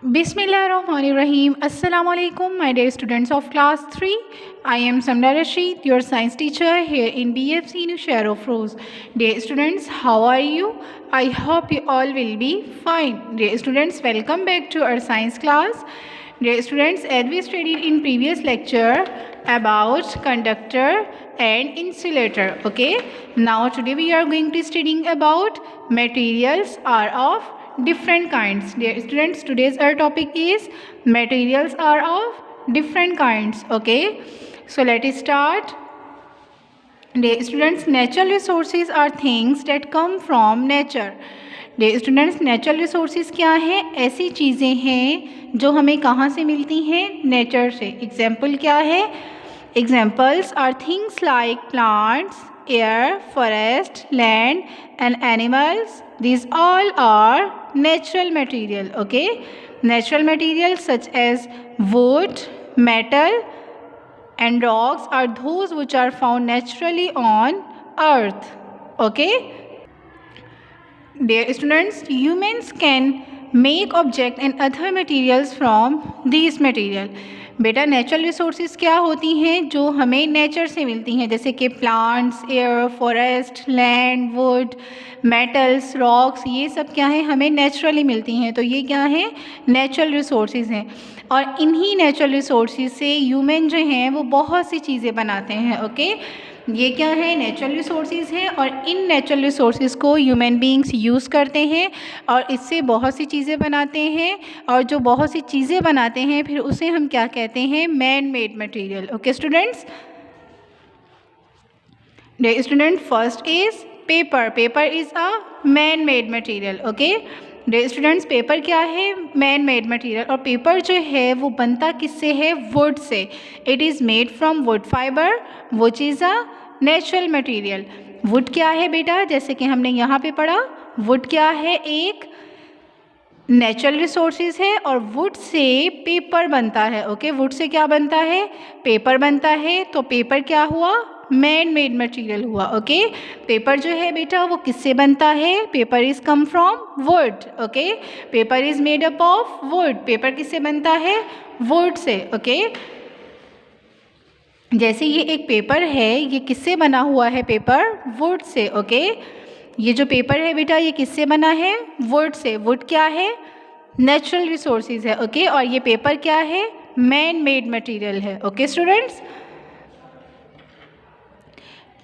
Bismillahirrahmanirrahim. Assalamu alaikum, my dear students of class 3. I am Samda Rashid, your science teacher here in BFC Nushar of Rose. Dear students, how are you? I hope you all will be fine. Dear students, welcome back to our science class. Dear students, as we studied in previous lecture about conductor and insulator. Okay, now today we are going to studying about materials are of different kinds. Dear students, today's our topic is materials are of different kinds. Okay, so let us start. Dear students, natural resources are things that come from nature. Dear students, natural resources क्या हैं? ऐसी चीज़ें हैं जो हमें कहाँ से मिलती हैं? नेचर से. एग्जाम्पल क्या है? Examples are things like plants, air, forest, land and animals. These all are natural material. Okay, natural materials such as wood, metal and rocks are those which are found naturally on earth. Okay, dear students, humans can make object and other materials from these material. बेटा natural resources क्या होती हैं? जो हमें nature से मिलती हैं, जैसे कि plants, air, forest, land, would, metals, rocks, ये सब क्या है? हमें नेचुरली मिलती हैं. तो ये क्या है? नेचुरल रिसोर्सेज हैं. और इन्हीं नेचुरल रिसोर्सेज से ह्यूमन जो हैं वो बहुत सी चीज़ें बनाते हैं. ओके, ये क्या है? नेचुरल रिसोर्सेज हैं और इन नेचुरल रिसोर्सेज को ह्यूमन बीइंग्स यूज़ करते हैं और इससे बहुत सी चीज़ें बनाते हैं. और जो बहुत सी चीज़ें बनाते हैं फिर उसे हम क्या कहते हैं? Man made material. Okay students, dear student, first is paper. Paper is a man made material. Okay dear students, paper क्या है? Man made material. और पेपर जो है वो बनता किससे है? वुड से. It is made from wood fibre which is a natural material. Wood क्या है बेटा? जैसे कि हमने यहाँ पे पढ़ा, वुड क्या है? एक नेचुरल रिसोर्सेज है और वुड से पेपर बनता है. ओके, वुड से क्या बनता है? पेपर बनता है. तो पेपर क्या हुआ? मैन मेड मटेरियल हुआ. ओके, पेपर जो है बेटा वो किससे बनता है? Paper is come from would. Okay, paper is made up of would. Paper किससे बनता है? वुड से. ओके, जैसे ये एक पेपर है, ये किससे बना हुआ है? Paper would say. ओके, ये जो पेपर है बेटा ये किससे बना है? वुड से. वुड क्या है? नेचुरल रिसोर्सेज है. ओके, और ये पेपर क्या है? मैन मेड मटेरियल है. Okay students,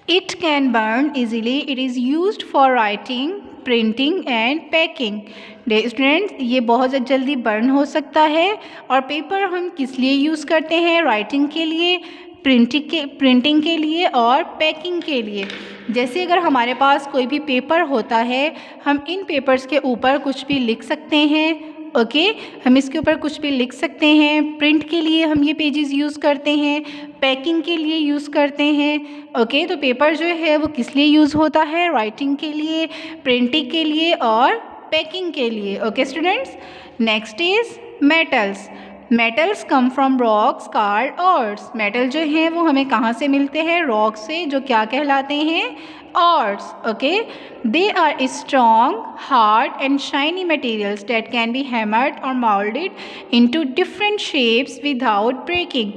it can burn easily. It is used for writing, printing and packing. Dear students, ये बहुत जल्दी बर्न हो सकता है. और पेपर हम किस लिए यूज़ करते हैं? राइटिंग के लिए, प्रिंटिंग के लिए और पैकिंग के लिए. जैसे अगर हमारे पास कोई भी पेपर होता है, हम इन पेपर्स के ऊपर कुछ भी लिख सकते हैं. ओके, हम इसके ऊपर कुछ भी लिख सकते हैं. प्रिंट के लिए हम ये पेजेस यूज़ करते हैं, पैकिंग के लिए यूज़ करते हैं. ओके, तो पेपर जो है वो किस लिए यूज़ होता है? राइटिंग के लिए, प्रिंटिंग के लिए और पैकिंग के लिए. Okay students, next is metals. Metals come from rocks called ores. Metal जो हैं वो हमें कहाँ से मिलते हैं? रॉक से, जो क्या कहलाते हैं? Ores. Okay, they are strong, hard and shiny materials that can be hammered or molded into different shapes without breaking.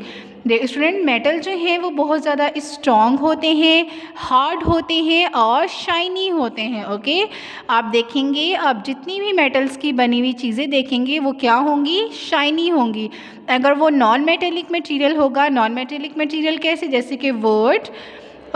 देखिए स्टूडेंट, मेटल जो हैं वो बहुत ज़्यादा स्ट्रॉन्ग होते हैं, हार्ड होते हैं और शाइनी होते हैं. ओके, आप देखेंगे, आप जितनी भी मेटल्स की बनी हुई चीज़ें देखेंगे वो क्या होंगी? शाइनी होंगी. अगर वो नॉन मेटेलिक मटेरियल होगा, नॉन मेटेलिक मटेरियल कैसे? जैसे कि वुड.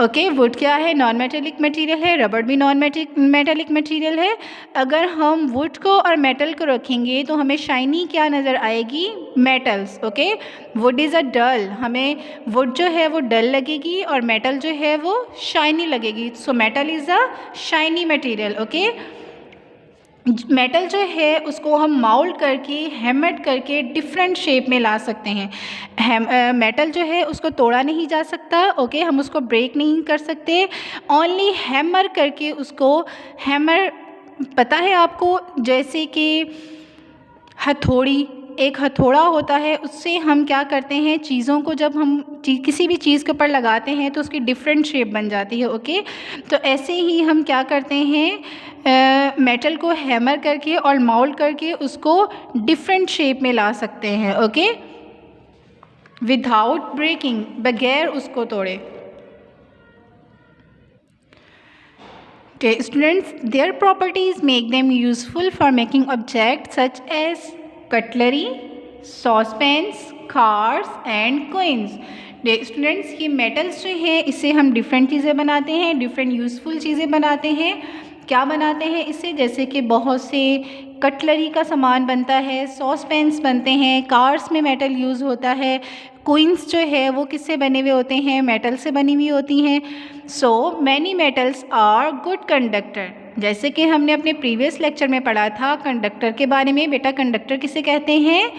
ओके, वुड क्या है? नॉन मेटेलिक मटेरियल है. रबर भी नॉन मेटेलिक मटेरियल है. अगर हम वुड को और मेटल को रखेंगे तो हमें शाइनी क्या नज़र आएगी? Metals. Okay, wood is a dull. हमें वुड जो है वो डल लगेगी और मेटल जो है वो शाइनी लगेगी. सो metal is a shiny material. Okay, metal जो है उसको हम माउल्ड करके, हैमर्ड करके डिफरेंट शेप में ला सकते हैं. मेटल जो है उसको तोड़ा नहीं जा सकता. ओके, हम उसको ब्रेक नहीं कर सकते. ओनली हैमर करके उसको, हैमर पता है आपको? जैसे कि हथौड़ी, एक हथौड़ा होता है, उससे हम क्या करते हैं? चीज़ों को जब हम किसी भी चीज़ के ऊपर लगाते हैं तो उसकी डिफरेंट शेप बन जाती है. ओके, तो ऐसे ही हम क्या करते हैं? मेटल को हैमर करके और माउल्ड करके उसको डिफरेंट शेप में ला सकते हैं, ओके, विदाउट ब्रेकिंग, बगैर उसको तोड़े। Students, their properties make them useful for making objects such as cutlery, saucepans, cars and coins. Students, ये मेटल्स जो है इससे हम डिफरेंट चीज़ें बनाते हैं, डिफरेंट यूज़फुल चीज़ें बनाते हैं। क्या बनाते हैं इससे? जैसे कि बहुत से कटलरी का सामान बनता है, सॉस पैन्स बनते हैं, कार्स में मेटल यूज़ होता है, कोइंस जो है वो किससे बने हुए होते हैं? मेटल से बनी हुई होती हैं। So many metals are good conductor. जैसे कि हमने अपने प्रीवियस लेक्चर में पढ़ा था कंडक्टर के बारे में। बेटा, कंडक्टर किसे कहते हैं?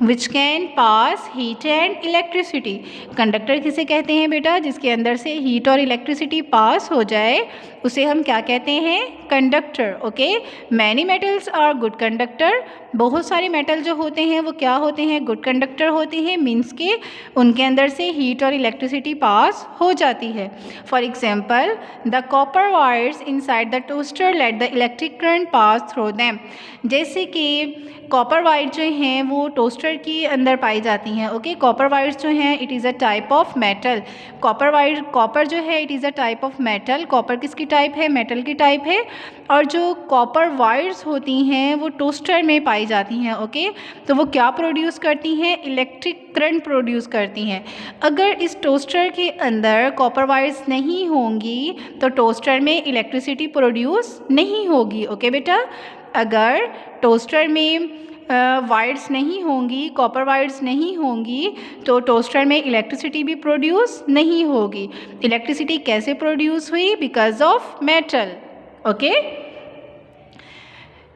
Which can pass heat and electricity. Conductor किसे कहते हैं बेटा? जिसके अंदर से हीट और इलेक्ट्रिसिटी पास हो जाए उसे हम क्या कहते हैं? Conductor, okay. Many metals are good conductor. बहुत सारे मेटल जो होते हैं वो क्या होते हैं? गुड कंडक्टर होते हैं, मीन्स के उनके अंदर से हीट और इलेक्ट्रिसिटी पास हो जाती है। For example, the copper wires inside the toaster let the electric current pass through them. जैसे कि कॉपर वायर जो हैं वो टोस्टर के अंदर पाई जाती हैं, ओके। कॉपर वायर्स जो हैं it is a type of metal. Copper जो है it is a type of metal. Copper किसकी टाइप है? मेटल की टाइप है। और जो कॉपर वायर्स होती हैं वो टोस्टर में पाई जाती हैं, ओके। तो वो क्या प्रोड्यूस करती हैं? इलेक्ट्रिक करंट प्रोड्यूस करती हैं। अगर इस टोस्टर के अंदर कॉपर वायर्स नहीं होंगी तो टोस्टर में इलेक्ट्रिसिटी प्रोड्यूस नहीं होगी, ओके बेटा। अगर टोस्टर में वायर्स नहीं होंगी, कॉपर वायर्स नहीं होंगी तो टोस्टर में इलेक्ट्रिसिटी भी प्रोड्यूस नहीं होगी। इलेक्ट्रिसिटी कैसे प्रोड्यूस हुई? Because of metal, okay.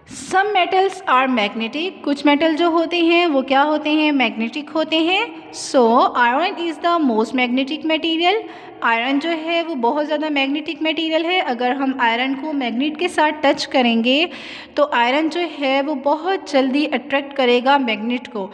Some metals are magnetic. कुछ मेटल जो होते हैं वो क्या होते हैं? मैग्नेटिक होते हैं। So iron is the most magnetic material. Iron जो है वो बहुत ज़्यादा मैग्नेटिक मटेरियल है। अगर हम आयरन को मैग्नेट के साथ टच करेंगे तो आयरन जो है वो बहुत जल्दी अट्रैक्ट करेगा मैग्नेट को,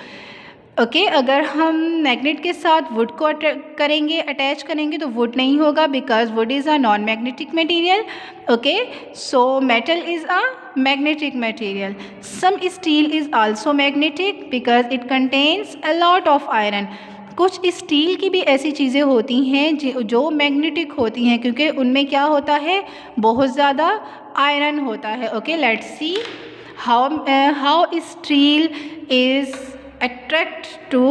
ओके। अगर हम मैग्नेट के साथ वुड को अटैच करेंगे तो वुड नहीं होगा, because wood is a non magnetic material, okay. So metal is a magnetic material. Some steel is also magnetic because it contains a lot of iron. कुछ स्टील की भी ऐसी चीज़ें होती हैं जो मैग्नेटिक होती हैं क्योंकि उनमें क्या होता है? बहुत ज़्यादा आयरन होता है, okay. Let's see how steel is attract to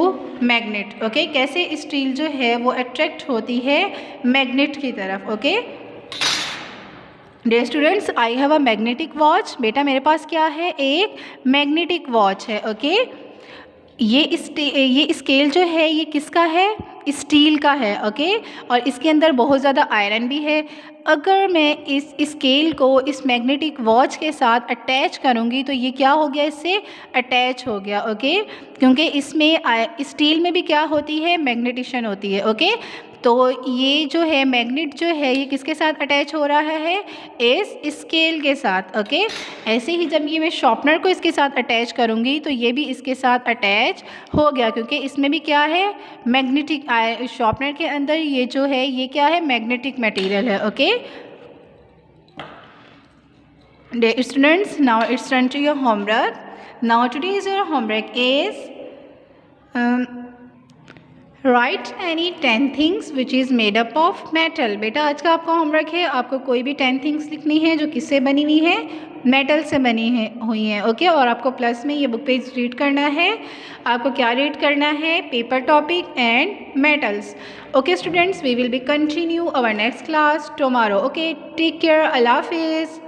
magnet, okay. कैसे स्टील जो है वो अट्रैक्ट होती है मैग्नेट की तरफ, okay. Dear students, I have a magnetic watch. बेटा, मेरे पास क्या है? एक मैग्नेटिक वॉच है, ओके। ये स्केल जो है ये किसका है? स्टील का है, ओके। और इसके अंदर बहुत ज़्यादा आयरन भी है। अगर मैं इस स्केल को इस मैग्नेटिक वॉच के साथ अटैच करूँगी तो ये क्या हो गया? इससे अटैच हो गया, ओके। क्योंकि इसमें स्टील में भी क्या होती है? मैग्नेटिशन होती है, ओके। तो ये जो है मैग्नेट जो है ये किसके साथ अटैच हो रहा है? इस स्केल के साथ, ओके। ऐसे ही जब ये मैं शॉर्पनर को इसके साथ अटैच करूँगी तो ये भी इसके साथ अटैच हो गया क्योंकि इसमें भी क्या है? मैग्नेटिक। शॉर्पनर के अंदर ये जो है ये क्या है? मैग्नेटिक मटेरियल है, okay. Dear students, now it's turn to your homework. Now today's your homework is right any 10 things which is made up of metal. बेटा, आज का आपका होमवर्क है, आपको कोई भी 10 थिंग्स लिखनी है जो किससे बनी हुई है? मेटल से बनी हुई हैं, ओके। और आपको प्लस में ये बुक पेज रीड करना है। आपको क्या रीड करना है? Paper topic and metals, okay students. We will be continue our next class tomorrow, okay. Take care, अल्लाह हाफिज़।